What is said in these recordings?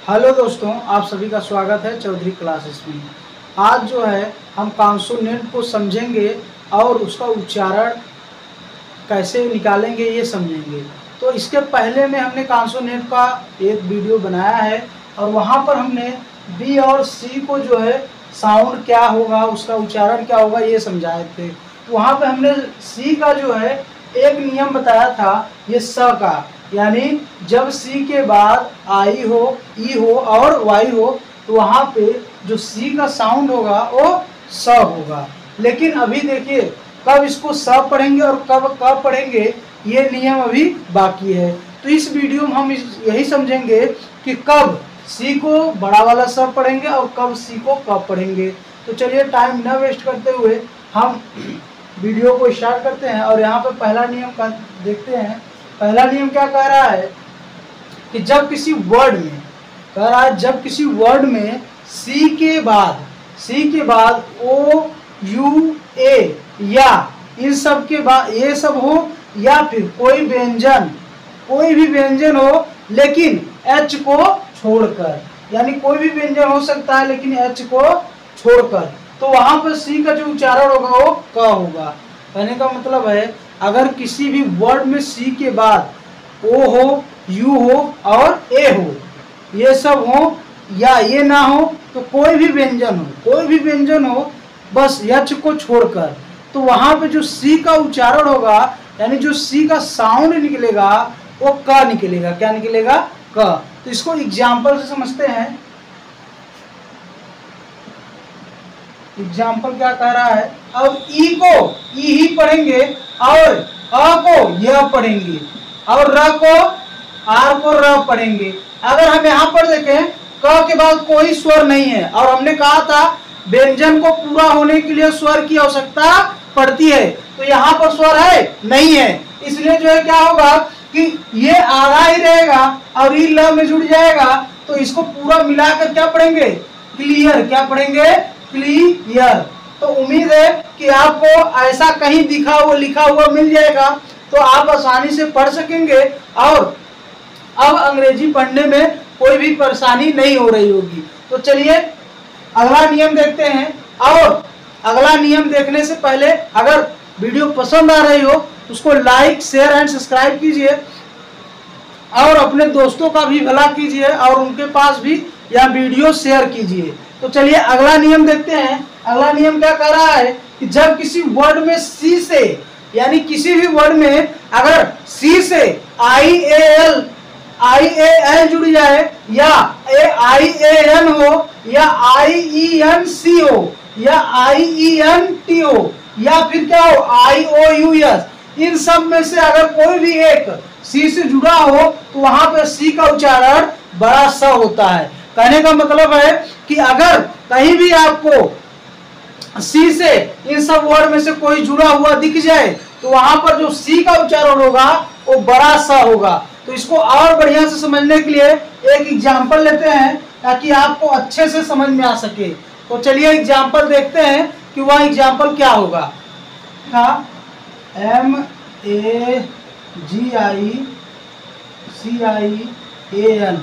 Hello दोस्तों, आप सभी का स्वागत है चौधरी क्लासेस में। आज जो है हम कॉन्सोनेंट को समझेंगे और उसका उच्चारण कैसे निकालेंगे ये समझेंगे। तो इसके पहले में हमने कॉन्सोनेंट का एक वीडियो बनाया है और वहाँ पर हमने बी और सी को जो है साउंड क्या होगा, उसका उच्चारण क्या होगा ये समझाए थे। वहाँ पे हमने सी का जो है एक नियम बताया था, ये स का, यानी जब सी के बाद आई हो, ई हो और वाई हो तो वहाँ पे जो सी का साउंड होगा वो स होगा। लेकिन अभी देखिए कब इसको स पढ़ेंगे और कब क पढ़ेंगे ये नियम अभी बाकी है। तो इस वीडियो में हम यही समझेंगे कि कब सी को बड़ा वाला स पढ़ेंगे और कब सी को क पढ़ेंगे। तो चलिए टाइम न वेस्ट करते हुए हम वीडियो को स्टार्ट करते हैं। और यहाँ पर पहला नियम का देखते हैं। पहला नियम क्या कह रहा है कि जब किसी वर्ड में कह रहा है, जब किसी वर्ड में सी के बाद ओ यू ए या इन सब के बाद ये सब हो या फिर कोई भी व्यंजन हो लेकिन एच को छोड़कर, यानी कोई भी व्यंजन हो सकता है लेकिन एच को छोड़कर, तो वहां पर सी का जो उच्चारण होगा वो क होगा। कहने का मतलब है अगर किसी भी वर्ड में सी के बाद ओ हो, यू हो और ए हो, ये सब हो या ये ना हो, तो कोई भी व्यंजन हो बस एच को छोड़कर, तो वहां पे जो सी का उच्चारण होगा यानी जो सी का साउंड निकलेगा वो क निकलेगा। क्या निकलेगा? क। तो इसको एग्जाम्पल से समझते हैं। एग्जाम्पल क्या कह रहा है, अब ई को ई ही पढ़ेंगे और अ को य पढ़ेंगे और र को आर को र पढ़ेंगे। अगर हम यहाँ पर देखें क के बाद कोई स्वर नहीं है और हमने कहा था व्यंजन को पूरा होने के लिए स्वर की आवश्यकता पड़ती है, तो यहाँ पर स्वर है नहीं है, इसलिए जो है क्या होगा कि ये आधा ही रहेगा और ई ल में जुड़ जाएगा। तो इसको पूरा मिलाकर क्या पढ़ेंगे? क्लियर। क्या पढ़ेंगे? क्लियर। तो उम्मीद है कि आपको ऐसा कहीं लिखा हुआ मिल जाएगा तो आप आसानी से पढ़ सकेंगे और अब अंग्रेजी पढ़ने में कोई भी परेशानी नहीं हो रही होगी। तो चलिए अगला नियम देखते हैं। और अगला नियम देखने से पहले अगर वीडियो पसंद आ रही हो तो उसको लाइक, शेयर एंड सब्सक्राइब कीजिए और अपने दोस्तों का भी भला कीजिए और उनके पास भी यह वीडियो शेयर कीजिए। तो चलिए अगला नियम देखते हैं। अगला नियम क्या कह रहा है कि जब किसी वर्ड में सी से, यानी किसी भी वर्ड में अगर सी से आई ए एल जुड़ जाए या आई ए एन हो या आई ई एन सी हो या आई ई एन टी हो या फिर क्या हो आई ओ यू एस, इन सब में से अगर कोई भी एक सी से जुड़ा हो तो वहां पर सी का उच्चारण बड़ा स होता है। कहने का मतलब है कि अगर कहीं भी आपको सी से इन सब वर्ड में से कोई जुड़ा हुआ दिख जाए तो वहां पर जो सी का उच्चारण होगा वो बड़ा स होगा। तो इसको और बढ़िया से समझने के लिए एक एग्जाम्पल लेते हैं ताकि आपको अच्छे से समझ में आ सके। तो चलिए एग्जाम्पल देखते हैं कि वह एग्जाम्पल क्या होगा। MAGICIAN,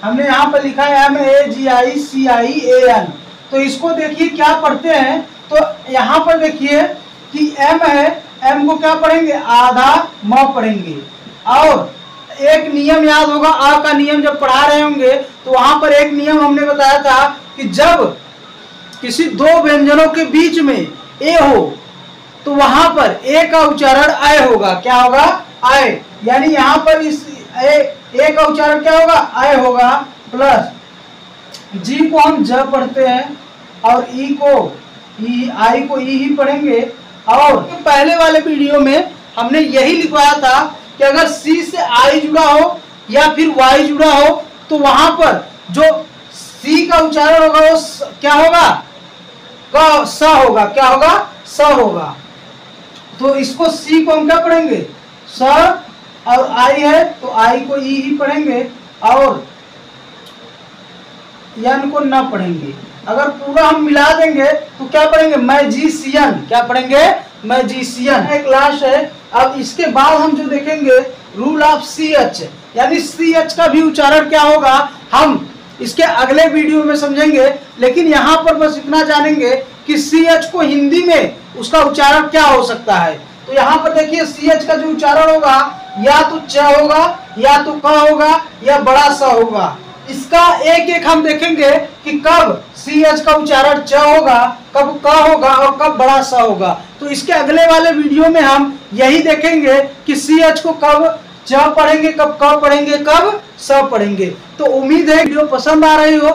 हमने यहाँ पर लिखा है MAGICIAN। तो इसको देखिए क्या पढ़ते हैं, तो यहाँ पर देखिए कि M है, M को क्या पढ़ेंगे? आधा म पढ़ेंगे। और एक नियम याद होगा, आ का नियम जब पढ़ा रहे होंगे तो वहां पर एक नियम हमने बताया था कि जब किसी दो व्यंजनों के बीच में ए हो तो वहां पर ए का उच्चारण आय होगा। क्या होगा? आय। यानी यहाँ पर इस ए का उच्चारण क्या होगा? आय होगा। प्लस जी को हम ज पढ़ते हैं और ई को ई, आई को ई ही पढ़ेंगे। और पहले वाले वीडियो में हमने यही लिखवाया था कि अगर सी से आई जुड़ा हो या फिर वाई जुड़ा हो तो वहां पर जो सी का उच्चारण होगा वो क्या होगा? क स होगा। क्या होगा? स होगा। तो इसको सी को हम क्या पढ़ेंगे? स। और आई है तो आई को ई ही पढ़ेंगे और यन को न पढ़ेंगे। अगर पूरा हम मिला देंगे तो क्या पढ़ेंगे? मैजिशियन। क्या पढ़ेंगे? मैजिशियन। एक लास्ट है। अब इसके बाद हम जो देखेंगे रूल ऑफ सी एच, यानी सी एच का भी उच्चारण क्या होगा, हम इसके अगले वीडियो में समझेंगे। लेकिन यहाँ पर बस इतना जानेंगे कि CH को हिंदी में उसका उच्चारण क्या हो सकता है। तो यहाँ पर देखिए CH का जो उच्चारण होगा या तो च होगा, या तो क होगा, या बड़ा स होगा। इसका एक एक हम देखेंगे कि कब CH का उच्चारण च होगा, कब क होगा और कब बड़ा स होगा। तो इसके अगले वाले वीडियो में हम यही देखेंगे कि CH को कब च पढ़ेंगे, कब क पढ़ेंगे, कब स पढ़ेंगे। तो उम्मीद है वीडियो पसंद आ रही हो।